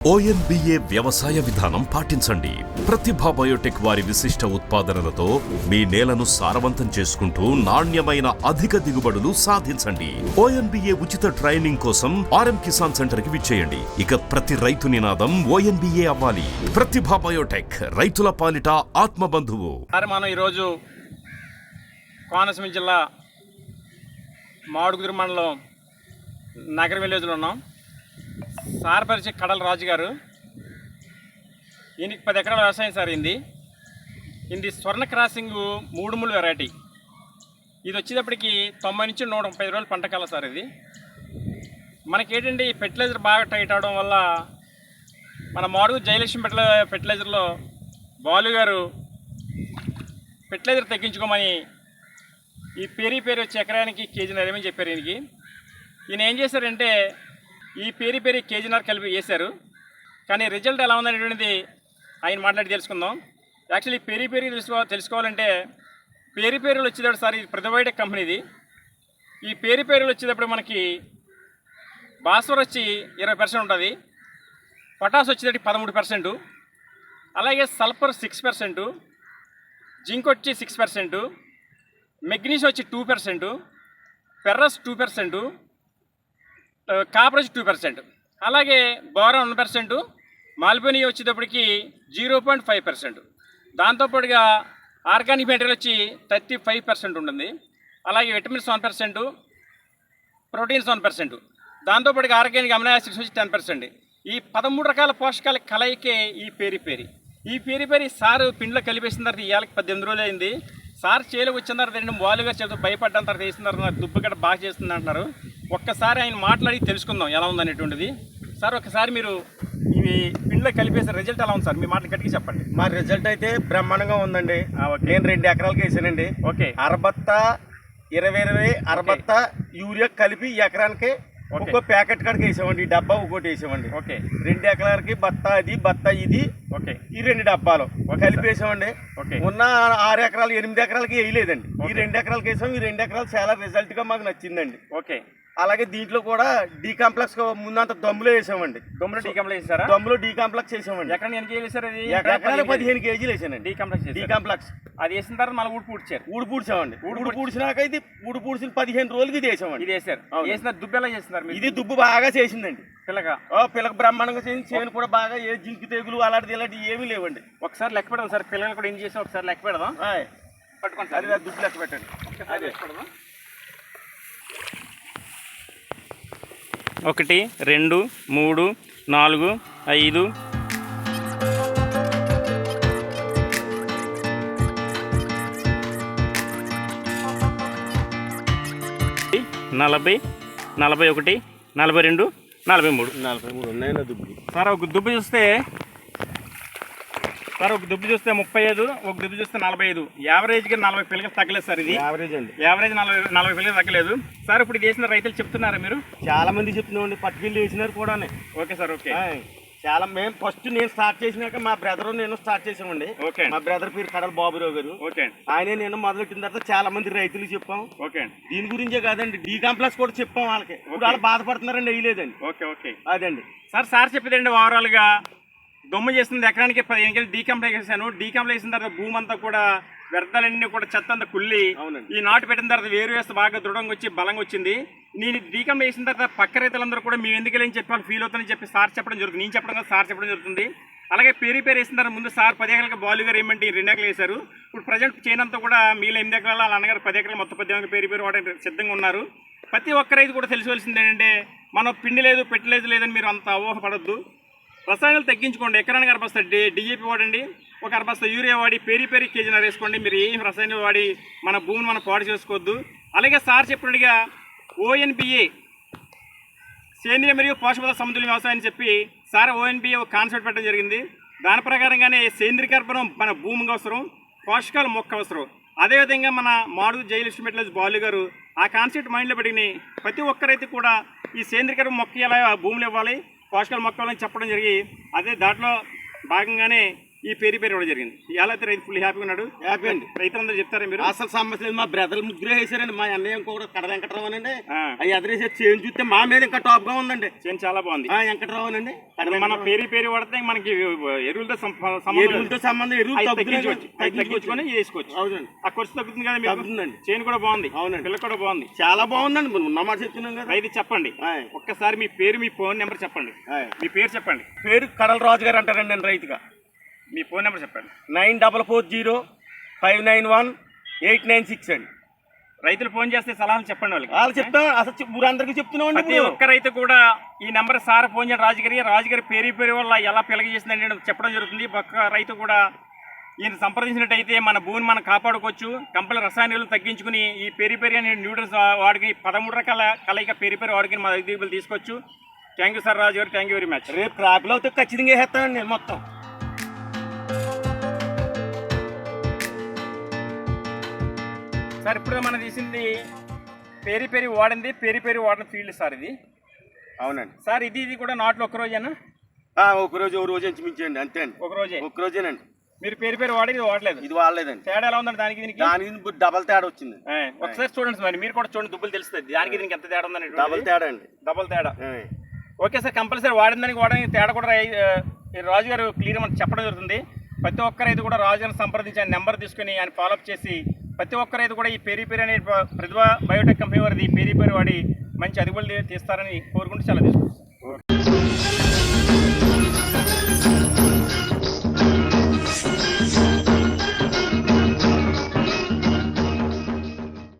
ONBA వ్యవసాయ విధానం పాటించండి. ప్రతిభా బయోటెక్ వారి విశిష్ట ఉత్పాదనలతో మీ నేలను సారవంతం చేసుకుంటూ నాణ్యమైన అధిక దిగుబడులు సాధించండి. ONBA ఉచిత ట్రైనింగ్ కోసం RM కిసాన్ సెంటర్ కి విచ్చేయండి. ఇక ప్రతి రైతు నినాదం ONBA అవ్వాలి. ప్రతిభా బయోటెక్, రైతుల పాలిట ఆత్మబంధువు. మనం ఈరోజు కోనసీమ జిల్లా మాడుగురు మండలం నగర విలేజ్లో ఉన్నాం. సారపరిచి కడల రాజు గారు, ఈయనకి 10 ఎకరాల వ్యవసాయం సార్. ఇది స్వర్ణ క్రాసింగ్ 3 ముళ్ళు వెరైటీ. ఇది వచ్చేటప్పటికి 90 నుంచి 130 రోజులు పంట కాలం సార్. ఇది మనకేంటండి, ఫెర్టిలైజర్ బాగా టైట్ అవడం వల్ల మన మాడుగు జయలక్ష్మి ఫెర్టిలైజర్లో బాలు గారు ఫెర్టిలైజర్ తగ్గించుకోమని ఈ పేరు వచ్చే ఎకరానికి కేజీన్నర ఏమని చెప్పారు. ఈయన ఏం చేశారంటే ఈ పేరు కేజీన్నర కలిపి వేశారు. కానీ రిజల్ట్ ఎలా ఉందనేటువంటిది ఆయన మాట్లాడి తెలుసుకుందాం. యాక్చువల్లీ పేరు తెలుసుకోవాలంటే పేరులు వచ్చేటప్పుడు సార్, ఇది ప్రతిబయోటెక్ కంపెనీది. ఈ పేరులు వచ్చేటప్పుడు మనకి భాస్వర్ వచ్చి 20% ఉంటుంది, పొటాస్ వచ్చేటప్పుడు 13%, అలాగే సల్ఫర్ 6%, జింక్ వచ్చి 6%, మెగ్నీషియం వచ్చి 2%, ఫెర్రస్ 2%, కాపర్ వచ్చి 2%, అలాగే బోరాన్ 1%, మాల్బోనియా వచ్చేటప్పటికి 0.5%. దాంతోపాటుగా ఆర్గానిక్ మెటీరియల్ వచ్చి 35% ఉంటుంది. అలాగే విటమిన్స్ 1%, ప్రోటీన్స్ 1%, దాంతోపాటుగా ఆర్గానిక్ అమినో యాసిడ్స్ వచ్చి 10%. ఈ 13 రకాల పోషకాల కలయికే ఈ పేరు సారు పిండిలో కలిపేసిన తర్వాత ఇవాళకి 18 రోజులు అయింది. సార్ చేలోకి వచ్చిన తర్వాత 2 బాలుగా చెబుతూ భయపడ్డాను. తర్వాత వేసిన తర్వాత దుబ్బగడ్డ బాగా చేస్తుంది అంటున్నారు. ఒక్కసారి ఆయన మాట్లాడి తెలుసుకుందాం ఎలా ఉందనేటువంటిది. సార్ ఒకసారి మీరు ఇవి పిండిలో కలిపేసిన రిజల్ట్ ఎలా ఉంది సార్? మీ మాటలు గట్టిగా చెప్పండి. మా రిజల్ట్ అయితే బ్రహ్మాండంగా ఉందండి. నేను 2 ఎకరాలకు వేసానండి. ఓకే. అరబత్త 20 అరబత్త యూరియా కలిపి ఎకరానికి ఒక్కో ప్యాకెట్ కాడికి వేసామండి. ఈ డబ్బా ఒకటి వేసామండి. ఓకే. 2 ఎకరాలకి బత్త ఇది. ఓకే. ఈ 2 డబ్బాలు కలిపి వేసామండి. ఓకే. ఉన్న 6 ఎకరాలు 8 ఎకరాలకి వేయలేదండి. ఈ 2 ఎకరాలకి వేసాం. ఈ 2 ఎకరాలు చాలా రిజల్ట్ గా మాకు నచ్చిందండి. ఓకే. అలాగే దీంట్లో కూడా డీకాంప్లెక్స్ ముందంతా దమ్ములో వేసామండి. దమ్ములో డీకాంప్లెక్స్ వేసారా? దమ్ములో డీకాంప్లెక్స్ వేసామండి. ఎక్కడ ఎన్ని కేజీలు వేసారు? అది ఎకరానికి 15 కేజీలు వేసానండి. డీకాంప్లెక్స్ అది వేసిన తర్వాత మళ్ళీ ఊడి పూడ్చామండి. ఊడి పూడ్చినాక ఇది ఊడి పూడ్చిన 15 రోజులకి ఇది వేసామండి. ఇది వేసారు. వేసిన దుబ్బు ఎలా చేస్తున్నారు? ఇది దుబ్బు బాగా చేసిందండి. పిల్లక బ్రహ్మాండంగా చేసింది. చేను కూడా బాగా ఏ జింకు తెగులు అలాంటివి ఏమీ లేవండి. ఒకసారి లెక్క పెడదాం సార్. పిల్లలు కూడా ఏం చేసాం ఒకసారి లెక్క పెడదాం. పట్టుకోండి సార్. అది దుబ్బు లెక్క పెట్టండి. అదే లెక్క పెడదాం. 1 2 3 4 5 40 41 42 43 ఉన్నాయన్న దుబ్బు. సార్ ఒక దుబ్బు చూస్తే 35, ఒక దుబ్బు చూస్తే 45. యావరేజ్గా 40 పిల్లలు తగ్గలేదు సార్. ఇది యావరేజ్ అండి. యావరేజ్ 40 పిల్లలు తగ్గలేదు సార్. ఇప్పుడు వేసిన రైతులు చెప్తున్నారా మీరు? చాలా మంది చెప్తున్నామండి. పట్టుకెళ్ళి వేసినారు కూడా. Okay sir. ఓకే. చాలా మేము ఫస్ట్ నేను స్టార్ట్ చేసినాక మా బ్రదర్ నేను స్టార్ట్ చేసామండి. ఓకే. మా బ్రదర్ పేరు కడల బాబురావు గారు. ఓకే. ఆయన నేను మొదలెట్టిన తర్వాత చాలా మంది రైతులకు చెప్పాం. ఓకే. దీని గురించే కాదండి, డీకాంప్లెక్స్ కూడా చెప్పాం వాళ్ళకి. వాళ్ళు బాధపడుతున్నారండి, వేయలేదండి. ఓకే. ఓకే. అదండి సార్ చెప్పేదండి. ఓవరాల్గా దొమ్ము చేస్తుంది ఎకరానికి 15 కేజీలు డీకంప్లెక్స్ చేశాను. డీకంప్లెక్స్ చేసిన తర్వాత భూమి అంతా కూడా వ్యర్థాలన్నీ కూడా చెత్త అంతా కుళ్ళి ఈ నాటు పెట్టిన తర్వాత వేరు వేస్తే బాగా దృఢంగా వచ్చి బలంగా వచ్చింది. నేను డీకంప్లెక్స్ చేసిన తర్వాత పక్క రైతులందరూ కూడా మేము ఎందుకు వెళ్ళని చెప్పి వాళ్ళు ఫీల్ అవుతానని చెప్పి సార్ చెప్పడం జరుగుతుంది. నేను చెప్పడం సార్ చెప్పడం జరుగుతుంది. అలాగే పేరు వేసిన తర్వాత ముందు సార్ 10 ఎకరాలకి బాలు గారు ఏమంటే 2 ఎకరాలు వేశారు. ఇప్పుడు ప్రజెంట్ చేయనంతా కూడా మీలో 8 ఎకరాలు, వాళ్ళ అన్నగారు 10 ఎకరాలు, మొత్తం 10 ఎకరాలు పేరు వాడడానికి సిద్ధంగా ఉన్నారు. ప్రతి ఒక్క రైతు కూడా తెలుసుకోవాల్సింది ఏంటంటే, మనం పిండి లేదు పెట్టలేదు లేదని మీరు అంత ఊహపడద్దు. రసాయనాలు తగ్గించుకోండి. ఎకరానికి అరబస్తా డిఏపి వాడండి, ఒక అరబస్తా యూరియా వాడి పేరు కేజీన్నర వేసుకోండి. మీరు ఏం రసాయనాలు వాడి మన భూమిని మనం పాడు చేసుకోవద్దు. అలాగే సార్ చెప్పినట్టుగా ONBA సేంద్రియ మరియు పోషక సమతుల్య వ్యవసాయం అని చెప్పి సార్ ONBA ఒక కాన్సెప్ట్ పెట్టడం జరిగింది. దాని ప్రకారంగానే సేంద్రీకర్పణం మన భూమికి అవసరం, పోషకాలు మొక్క అవసరం. అదేవిధంగా మన మాడుగు జయలక్ష్మి ఫెర్టిలైజర్స్ బాలు గారు ఆ కాన్సెప్ట్ మైండ్లో పెట్టుకుని ప్రతి ఒక్కరైతే కూడా ఈ సేంద్రీకరణ మొక్క ఎలా భూములు ఇవ్వాలి, పోషకాలు మొక్కలని చెప్పడం జరిగి అదే దాంట్లో భాగంగానే ఈ పేరు కూడా జరిగింది. ఇవాళ అయితే రైతు ఫుల్ హ్యాపీగా ఉన్నాడు. హ్యాపీ అండి. రైతులందరూ చెప్తారా మీరు? అసలు సమస్య లేదు. మా బ్రదర్లు ముగ్గురే వేసారండి. మా అన్నయ్య ఇంకొకటి కడ వెంకటరావు అండి. ఆ. అవి ఎదురేసే చేను చూస్తే మా మీద ఇంకా టాప్ గా ఉందండి. చేను చాలా బాగుంది. వెంకటరావు అండి. మన పేరు పడితే మనకి ఎరువులతో సంబంధం ఎరువులతో సంబంధం ఎరువులు తగ్గించుకొని వేసుకోవచ్చు. అవునండి. ఆ ఖర్చు తగ్గుతుంది కదా మీకు. తగ్గుతుందండి. చేను కూడా బాగుంది. అవునండి. పిల్ల కూడా బాగుంది. చాలా బాగుందండి. ఉన్నమాట చెప్తున్నాం కదా. రైతు చెప్పండి ఒక్కసారి మీ పేరు మీ ఫోన్ నెంబర్ చెప్పండి. మీ పేరు చెప్పండి. పేరు కడల రాజు గారు అంటారండి నేను రైతుగా. మీ ఫోన్ నెంబర్ చెప్పండి. 9440599896 అండి. రైతులు ఫోన్ చేస్తే సలహాలు చెప్పండి వాళ్ళకి. వాళ్ళు చెప్తాం. అసలు ఊరందరికీ చెప్తున్నాం. ప్రతి ఒక్క రైతు కూడా ఈ నెంబర్ సార్ ఫోన్ చేయండి. రాజుగారి పేరు వల్ల ఎలా పిల్లగ చేసిందని చెప్పడం జరుగుతుంది. ఒక్క రైతు కూడా ఈయన సంప్రదించినట్టయితే మన భూమిని మనం కాపాడుకోవచ్చు. కంపెనీ రసాయనాలు తగ్గించుకుని ఈ పేరు అనే న్యూట్రన్స్ వాడుకుని 13 రకాల కలయిక పేరు వాడుకుని మన దిగుబడులు తీసుకోవచ్చు. థ్యాంక్ యూ సార్ రాజు గారు. Thank you very much. రేపు క్రాప్లో అయితే ఖచ్చితంగా వేస్తానండి నేను మొత్తం. సార్ ఇప్పుడు మనం తీసింది పేరు వాడింది పేరు వాడిన ఫీల్డ్ సార్ ఇది. అవునండి సార్. ఇది కూడా నాట్లు ఒక రోజేనా? ఒక రోజు మించండి అంతే అండి. ఒక రోజేనండి. మీరు పేరు వాడి ఇది వాడలేదు. ఇది వాడలేదండి. తేడా ఎలా ఉందండి దానికి దీనికి? డబల్ తేడా వచ్చింది. ఒకసారి చూడండి మరి మీరు కూడా చూడండి. దుబ్బులు తెలుస్తుంది దానికి దీనికి ఎంత తేడా ఉందని. డబల్ తేడా అండి. డబల్ తేడా. Okay sir. కంపల్సరీ వాడడానికి తేడా కూడా రాజు గారు క్లియర్ మనకు చెప్పడం జరుగుతుంది. ప్రతి ఒక్క రైతు కూడా రాజు గారిని సంప్రదించి ఆయన నెంబర్ తీసుకుని ఆయన ఫాలోఅప్ చేసి ప్రతి ఒక్క రైతు కూడా ఈ పేరు అనే ప్రతిభ బయోటెక్ కంపెనీ వారిది పేరు వాడి మంచి అదుపులు తీస్తారని కోరుకుంటూ చాలా తీసుకుంటాం.